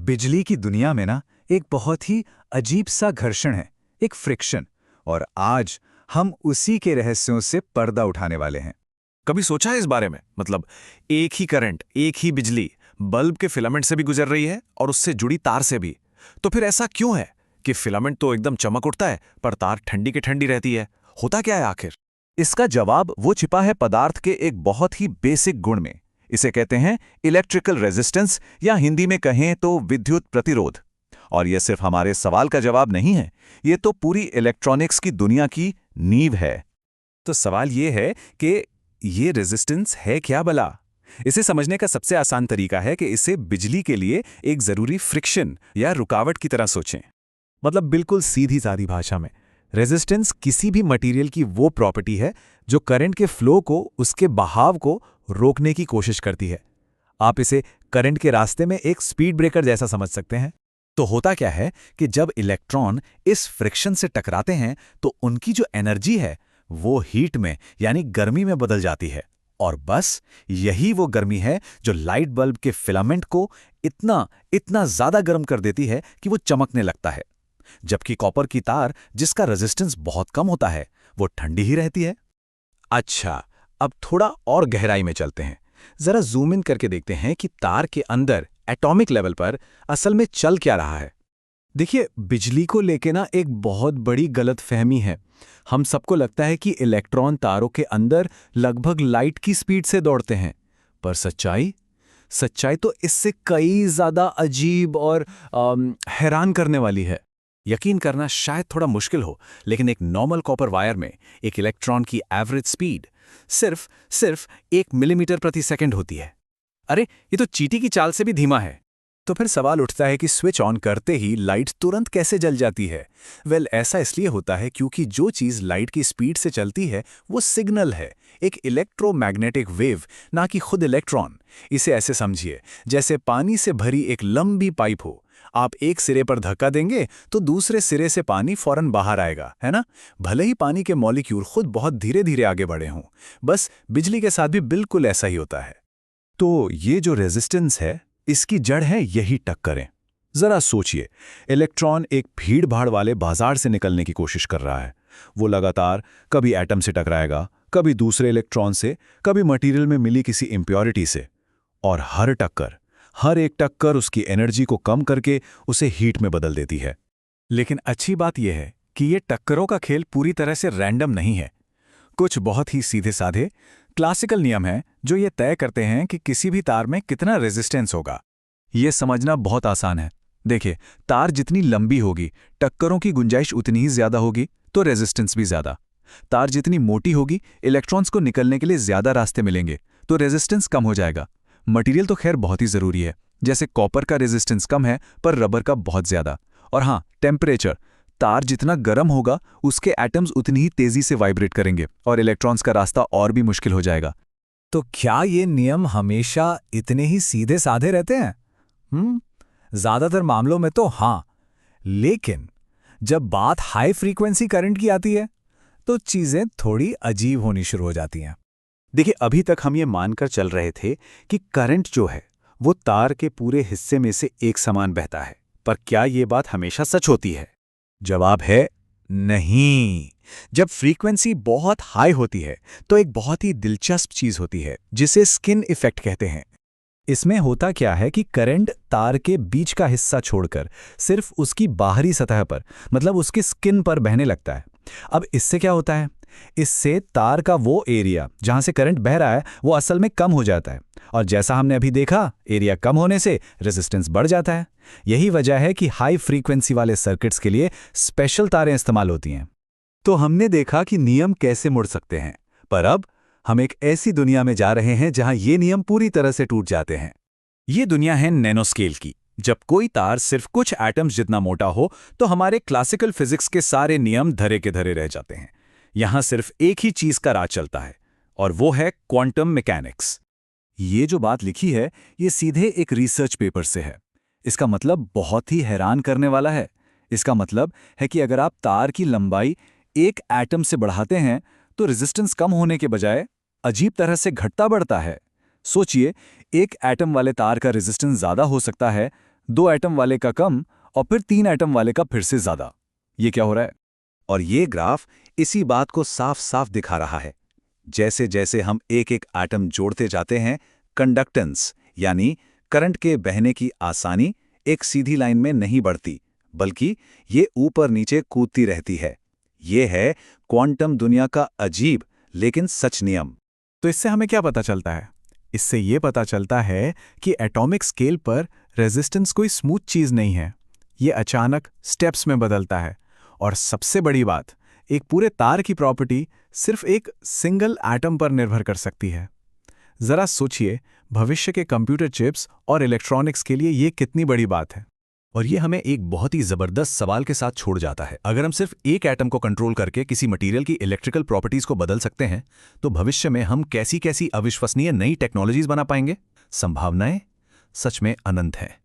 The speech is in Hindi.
बिजली की दुनिया में ना एक बहुत ही अजीब सा घर्षण है, एक फ्रिक्शन। और आज हम उसी के रहस्यों से पर्दा उठाने वाले हैं। कभी सोचा है इस बारे में? मतलब एक ही करंट, एक ही बिजली बल्ब के फिलामेंट से भी गुजर रही है और उससे जुड़ी तार से भी। तो फिर ऐसा क्यों है कि फिलामेंट तो एकदम चमक उठता है पर तार ठंडी की ठंडी रहती है? होता क्या है आखिर? इसका जवाब वो छिपा है पदार्थ के एक बहुत ही बेसिक गुण में। इसे कहते हैं इलेक्ट्रिकल रेजिस्टेंस, या हिंदी में कहें तो विद्युत प्रतिरोध। और यह सिर्फ हमारे सवाल का जवाब नहीं है, ये तो पूरी इलेक्ट्रॉनिक्स की दुनिया की नींव है। तो सवाल ये है कि ये रेजिस्टेंस है क्या भला? इसे समझने का सबसे आसान तरीका है कि इसे बिजली के लिए एक जरूरी फ्रिक्शन या रुकावट की तरह सोचें। मतलब बिल्कुल सीधी सादी भाषा में, रेजिस्टेंस किसी भी मटेरियल की वो प्रॉपर्टी है जो करंट के फ्लो को, उसके बहाव को रोकने की कोशिश करती है। आप इसे करंट के रास्ते में एक स्पीड ब्रेकर जैसा समझ सकते हैं। तो होता क्या है कि जब इलेक्ट्रॉन इस फ्रिक्शन से टकराते हैं तो उनकी जो एनर्जी है वो हीट में यानी गर्मी में बदल जाती है। और बस यही वो गर्मी है जो लाइट बल्ब के फिलामेंट को इतना इतना ज्यादा गर्म कर देती है कि वो चमकने लगता है। जबकि कॉपर की तार, जिसका रेजिस्टेंस बहुत कम होता है, वो ठंडी ही रहती है। अच्छा, अब थोड़ा और गहराई में चलते हैं। जरा जूम इन करके देखते हैं कि तार के अंदर एटॉमिक लेवल पर असल में चल क्या रहा है। देखिए, बिजली को लेके ना एक बहुत बड़ी गलतफहमी है। हम सबको लगता है कि इलेक्ट्रॉन तारों के अंदर लगभग लाइट की स्पीड से दौड़ते हैं, पर सच्चाई तो इससे कई ज्यादा अजीब और हैरान करने वाली है। यकीन करना शायद थोड़ा मुश्किल हो, लेकिन एक नॉर्मल कॉपर वायर में एक इलेक्ट्रॉन की एवरेज स्पीड सिर्फ 1 मिलीमीटर प्रति सेकंड होती है। अरे, ये तो चींटी की चाल से भी धीमा है। तो फिर सवाल उठता है कि स्विच ऑन करते ही लाइट तुरंत कैसे जल जाती है? ऐसा इसलिए होता है क्योंकि जो चीज लाइट की स्पीड से चलती है वो सिग्नल है, एक इलेक्ट्रोमैग्नेटिक वेव, ना कि खुद इलेक्ट्रॉन। इसे ऐसे समझिए जैसे पानी से भरी एक लंबी पाइप हो। आप एक सिरे पर धक्का देंगे तो दूसरे सिरे से पानी फौरन बाहर आएगा, है ना? भले ही पानी के मॉलिक्यूल खुद बहुत धीरे धीरे आगे बढ़े हों। बस बिजली के साथ भी बिल्कुल ऐसा ही होता है। तो ये जो रेजिस्टेंस है, इसकी जड़ है यही टक्करें। जरा सोचिए, इलेक्ट्रॉन एक भीड़ भाड़ वाले बाजार से निकलने की कोशिश कर रहा है। वो लगातार कभी एटम से टकराएगा, कभी दूसरे इलेक्ट्रॉन से, कभी मटेरियल में मिली किसी इम्प्योरिटी से। और हर एक टक्कर उसकी एनर्जी को कम करके उसे हीट में बदल देती है। लेकिन अच्छी बात यह है कि ये टक्करों का खेल पूरी तरह से रैंडम नहीं है। कुछ बहुत ही सीधे साधे क्लासिकल नियम हैं जो ये तय करते हैं कि किसी भी तार में कितना रेजिस्टेंस होगा। ये समझना बहुत आसान है। देखिए, तार जितनी लंबी होगी, टक्करों की गुंजाइश उतनी ही ज्यादा होगी, तो रेजिस्टेंस भी ज्यादा। तार जितनी मोटी होगी, इलेक्ट्रॉन्स को निकलने के लिए ज्यादा रास्ते मिलेंगे, तो रेजिस्टेंस कम हो जाएगा। मटेरियल तो खैर बहुत ही जरूरी है। जैसे कॉपर का रेजिस्टेंस कम है पर रबर का बहुत ज्यादा। और हाँ, टेम्परेचर, तार जितना गर्म होगा उसके एटम्स उतनी ही तेजी से वाइब्रेट करेंगे और इलेक्ट्रॉन्स का रास्ता और भी मुश्किल हो जाएगा। तो क्या ये नियम हमेशा इतने ही सीधे साधे रहते हैं? ज्यादातर मामलों में तो हाँ, लेकिन जब बात हाई फ्रीक्वेंसी करंट की आती है तो चीजें थोड़ी अजीब होनी शुरू हो जाती हैं। देखिए, अभी तक हम ये मानकर चल रहे थे कि करंट जो है वो तार के पूरे हिस्से में से एक समान बहता है। पर क्या ये बात हमेशा सच होती है? जवाब है नहीं। जब फ्रीक्वेंसी बहुत हाई होती है तो एक बहुत ही दिलचस्प चीज होती है जिसे स्किन इफेक्ट कहते हैं। इसमें होता क्या है कि करंट तार के बीच का हिस्सा छोड़कर सिर्फ उसकी बाहरी सतह पर, मतलब उसकी स्किन पर बहने लगता है। अब इससे क्या होता है? इससे तार का वो एरिया जहां से करंट बह रहा है वो असल में कम हो जाता है। और जैसा हमने अभी देखा, एरिया कम होने से रेजिस्टेंस बढ़ जाता है। यही वजह है कि हाई फ्रीक्वेंसी वाले सर्किट्स के लिए स्पेशल तारें इस्तेमाल होती हैं। तो हमने देखा कि नियम कैसे मुड़ सकते हैं, पर अब हम एक ऐसी दुनिया में जा रहे हैं जहां ये नियम पूरी तरह से टूट जाते हैं। ये दुनिया है नैनोस्केल की। जब कोई तार सिर्फ कुछ एटम्स जितना मोटा हो तो हमारे क्लासिकल फिजिक्स के सारे नियम धरे के धरे रह जाते हैं। यहां सिर्फ एक ही चीज का राज चलता है, और वो है क्वांटम मैकेनिक्स। ये जो बात लिखी है ये सीधे एक रिसर्च पेपर से है। इसका मतलब बहुत ही हैरान करने वाला है। इसका मतलब है कि अगर आप तार की लंबाई एक एटम से बढ़ाते हैं तो रेजिस्टेंस कम होने के बजाय अजीब तरह से घटता बढ़ता है। सोचिए, एक एटम वाले तार का रेजिस्टेंस ज्यादा हो सकता है 2 एटम वाले का कम और फिर 3 एटम वाले का फिर से ज्यादा। ये क्या हो रहा है? और ये ग्राफ इसी बात को साफ साफ दिखा रहा है। जैसे जैसे हम एक एक एटम जोड़ते जाते हैं, कंडक्टेंस यानी करंट के बहने की आसानी एक सीधी लाइन में नहीं बढ़ती, बल्कि ये ऊपर नीचे कूदती रहती है। ये है क्वांटम दुनिया का अजीब लेकिन सच नियम। तो इससे हमें क्या पता चलता है? इससे ये पता चलता है कि एटॉमिक स्केल पर रेजिस्टेंस कोई स्मूथ चीज नहीं है। ये अचानक स्टेप्स में बदलता है। और सबसे बड़ी बात, एक पूरे तार की प्रॉपर्टी सिर्फ एक सिंगल एटम पर निर्भर कर सकती है। जरा सोचिए, भविष्य के कंप्यूटर चिप्स और इलेक्ट्रॉनिक्स के लिए ये कितनी बड़ी बात है। और ये हमें एक बहुत ही जबरदस्त सवाल के साथ छोड़ जाता है। अगर हम सिर्फ एक एटम को कंट्रोल करके किसी मटेरियल की इलेक्ट्रिकल प्रॉपर्टीज को बदल सकते हैं, तो भविष्य में हम कैसी कैसी अविश्वसनीय नई टेक्नोलॉजीज बना पाएंगे। संभावनाएं सच में अनंत हैं।